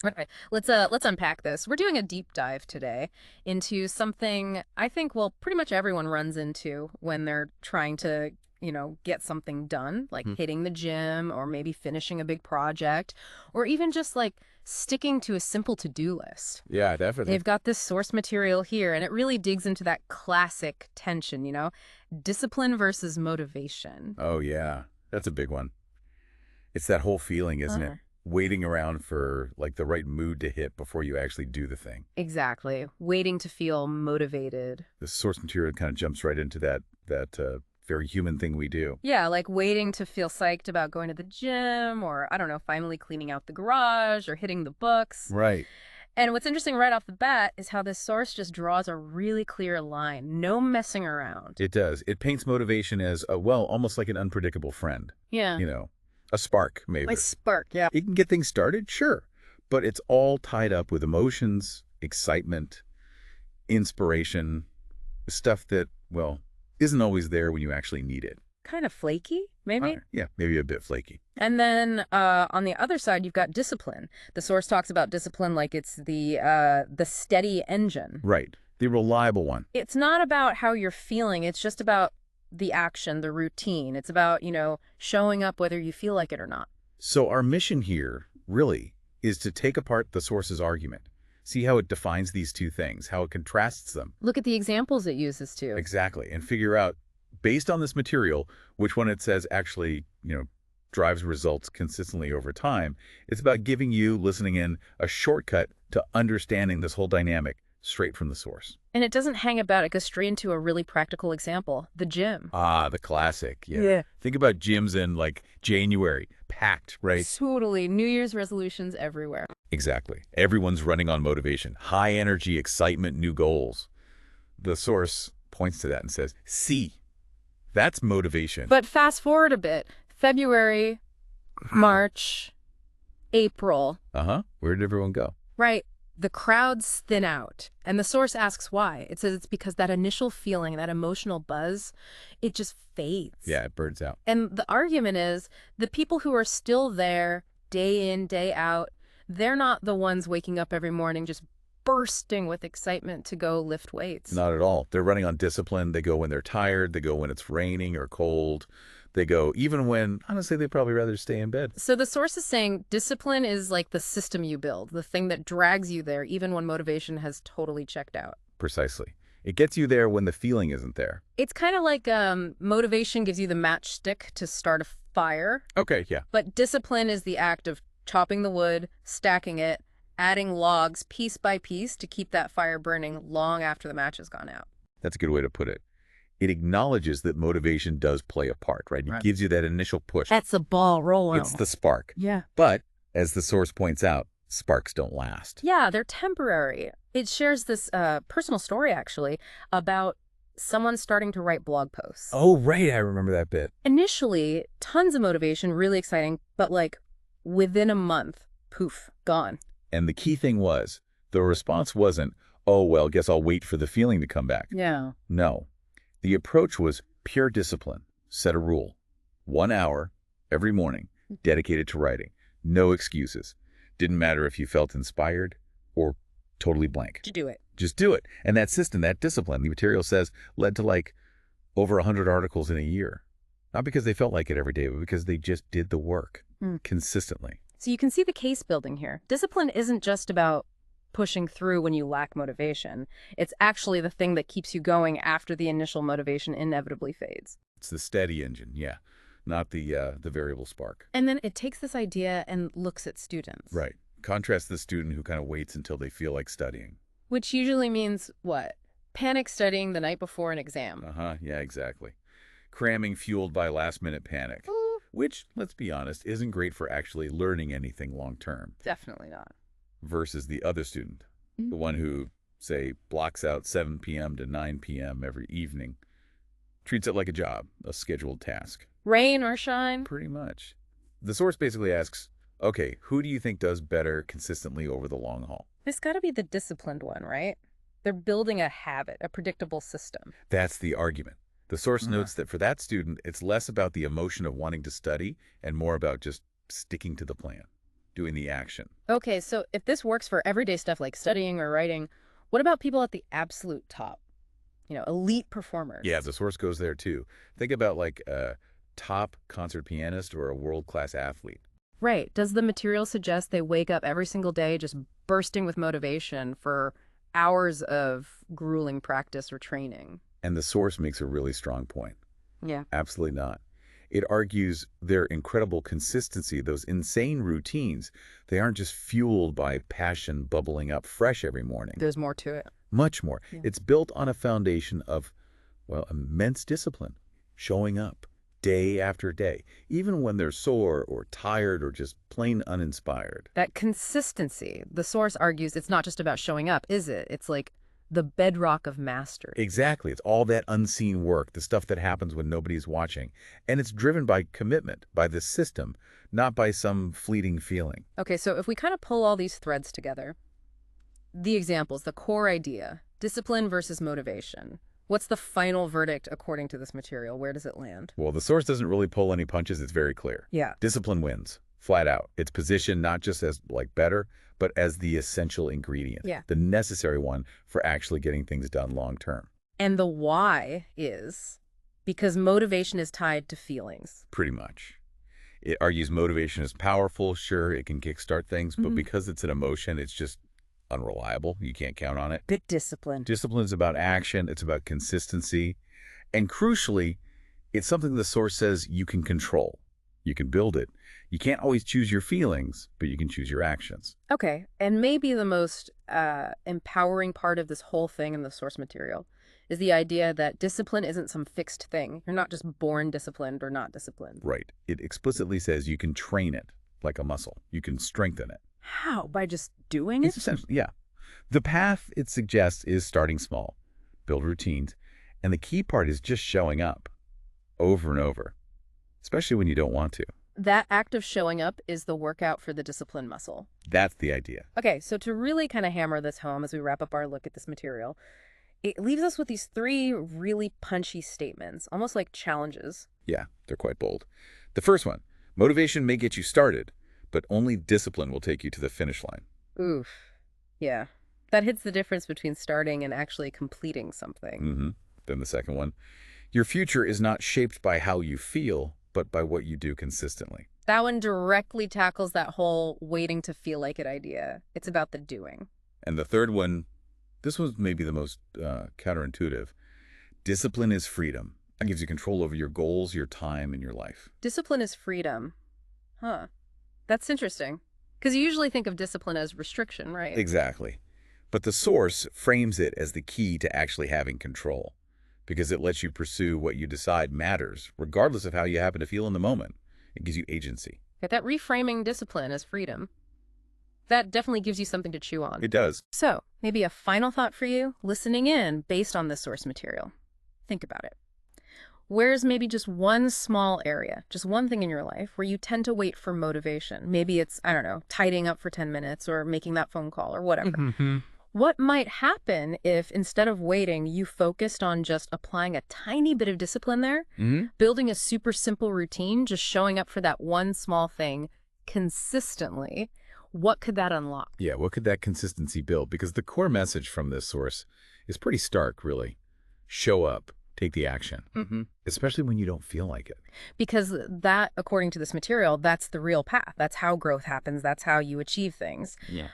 Okay, let's unpack this. We're doing a deep dive today into something I think, well, pretty much everyone runs into when they're trying to, get something done, like Hmm. hitting the gym or maybe finishing a big project, or even just like sticking to a simple to-do list. Yeah, definitely. They've got this source material here, and it really digs into that classic tension, discipline versus motivation. Oh, yeah. That's a big one. It's that whole feeling, isn't it? Uh, Waiting around for like the right mood to hit before you actually do the thing. exactly. Waiting to feel motivated. The source material kind of jumps right into that very human thing we do. Yeah, like waiting to feel psyched about going to the gym or, I don't know, finally cleaning out the garage or hitting the books. Right. And what's interesting right off the bat is how this source just draws a really clear line. No messing around. It does. It paints motivation as well, almost like an unpredictable friend. Yeah. You know, a spark, maybe. My spark, yeah. It can get things started, sure. But it's all tied up with emotions, excitement, inspiration, stuff that, well, isn't always there when you actually need it. Kind of flaky, maybe? Yeah, maybe a bit flaky. And then on the other side, you've got discipline. The source talks about discipline like it's the steady engine. Right. The reliable one. It's not about how you're feeling. It's just about the action, the routine. It's about, showing up whether you feel like it or not. So our mission here, really, is to take apart the source's argument. See how it defines these two things, how it contrasts them. Look at the examples it uses too. Exactly. And figure out, based on this material, which one it says actually, drives results consistently over time. It's about giving you, listening in, a shortcut to understanding this whole dynamic straight from the source. And it doesn't hang about. It goes straight into a really practical example, the gym. Ah, the classic. Yeah. Yeah. Think about gyms in like January, packed, right? Totally. New Year's resolutions everywhere. Exactly. Everyone's running on motivation, high energy, excitement, new goals. The source points to that and says, see, that's motivation. But fast forward a bit. February, March, April. Uh-huh. Where did everyone go? Right. The crowds thin out. And the source asks why. It says it's because that initial feeling, that emotional buzz, it just fades. Yeah, it burns out. And the argument is the people who are still there day in, day out, they're not the ones waking up every morning just bursting with excitement to go lift weights. Not at all. They're running on discipline. They go when they're tired. They go when it's raining or cold. They go even when, honestly, they'd probably rather stay in bed. So the source is saying discipline is like the system you build, the thing that drags you there, even when motivation has totally checked out. Precisely. It gets you there when the feeling isn't there. It's kind of like motivation gives you the matchstick to start a fire, Okay, yeah. but discipline is the act of chopping the wood, stacking it, adding logs piece by piece to keep that fire burning long after the match has gone out. That's a good way to put it. It acknowledges that motivation does play a part, right? It Right. gives you that initial push. That's the ball rolling. It's the spark. Yeah. But, as the source points out, sparks don't last. Yeah, they're temporary. It shares this personal story, actually, about someone starting to write blog posts. Oh, right. I remember that bit. Initially, tons of motivation, really exciting, but like within a month, poof, gone. And the key thing was, the response wasn't, oh, well, guess I'll wait for the feeling to come back. Yeah. No. The approach was pure discipline. Set a rule. 1 hour every morning dedicated to writing. No excuses. Didn't matter if you felt inspired or totally blank. To do it. Just do it. And that system, that discipline, the material says, led to like over 100 articles in a year. Not because they felt like it every day, but because they just did the work consistently. So you can see the case building here. Discipline isn't just about pushing through when you lack motivation. It's actually the thing that keeps you going after the initial motivation inevitably fades. It's the steady engine, yeah, not the variable spark. And then it takes this idea and looks at students. Right. Contrast the student who kind of waits until they feel like studying. Which usually means what? Panic studying the night before an exam. Uh-huh, yeah, exactly. Cramming fueled by last-minute panic, which, let's be honest, isn't great for actually learning anything long-term, Definitely not. versus the other student, the one who, say, blocks out 7 p.m. to 9 p.m. every evening, treats it like a job, a scheduled task. Rain or shine? Pretty much. The source basically asks, okay, who do you think does better consistently over the long haul? It's got to be the disciplined one, right? They're building a habit, a predictable system. That's the argument. The source notes that for that student, it's less about the emotion of wanting to study and more about just sticking to the plan. doing the action. Okay, so if this works for everyday stuff like studying or writing, what about people at the absolute top? Elite performers. Yeah, the source goes there too. Think about like a top concert pianist or a world-class athlete. Right. Does the material suggest they wake up every single day just bursting with motivation for hours of grueling practice or training? And the source makes a really strong point. Yeah. Absolutely not. It argues their incredible consistency, those insane routines, they aren't just fueled by passion bubbling up fresh every morning. There's more to it. Much more. Yeah. It's built on a foundation of, well, immense discipline, showing up day after day, even when they're sore or tired or just plain uninspired. That consistency, the source argues it's not just about showing up, is it? It's like the bedrock of mastery. Exactly. It's all that unseen work, the stuff that happens when nobody's watching. And it's driven by commitment, by the system, not by some fleeting feeling. Okay, so if we kind of pull all these threads together, the examples, the core idea, discipline versus motivation. What's the final verdict according to this material? Where does it land? Well, the source doesn't really pull any punches. It's very clear. Yeah. Discipline wins, flat out. It's positioned not just as like better, but as the essential ingredient, the necessary one for actually getting things done long term. And the why is because motivation is tied to feelings. Pretty much. It argues motivation is powerful. Sure, it can kickstart things, but because it's an emotion, it's just unreliable. You can't count on it. Bit discipline. Discipline is about action. It's about consistency. And crucially, it's something the source says you can control. You can build it. You can't always choose your feelings, but you can choose your actions. Okay, and maybe the most empowering part of this whole thing in the source material is the idea that discipline isn't some fixed thing. You're not just born disciplined or not disciplined. Right. It explicitly says you can train it like a muscle. You can strengthen it. How? By just doing It's it? essentially, yeah. The path it suggests is starting small, build routines, and the key part is just showing up over and over, especially when you don't want to. That act of showing up is the workout for the discipline muscle. That's the idea. Okay, so to really kind of hammer this home as we wrap up our look at this material, it leaves us with these three really punchy statements, almost like challenges. Yeah, they're quite bold. The first one, motivation may get you started, but only discipline will take you to the finish line. Oof. Yeah. That hits the difference between starting and actually completing something. Then the second one, your future is not shaped by how you feel, but by what you do consistently. That one directly tackles that whole waiting to feel like it idea. It's about the doing. And the third one, this was maybe the most counterintuitive. Discipline is freedom. It gives you control over your goals, your time, and your life. Discipline is freedom. Huh. That's interesting. Because you usually think of discipline as restriction, right? Exactly. But the source frames it as the key to actually having control, because it lets you pursue what you decide matters, regardless of how you happen to feel in the moment. It gives you agency. That reframing discipline as freedom, that definitely gives you something to chew on. It does. So, maybe a final thought for you, listening in based on this source material. Think about it. Where's maybe just one small area, just one thing in your life where you tend to wait for motivation? Maybe it's, I don't know, tidying up for 10 minutes or making that phone call or whatever. What might happen if instead of waiting, you focused on just applying a tiny bit of discipline there, building a super simple routine, just showing up for that one small thing consistently? What could that unlock? Yeah, what could that consistency build? Because the core message from this source is pretty stark, really. Show up. Take the action, especially when you don't feel like it. Because that, according to this material, that's the real path. That's how growth happens. That's how you achieve things. Yeah.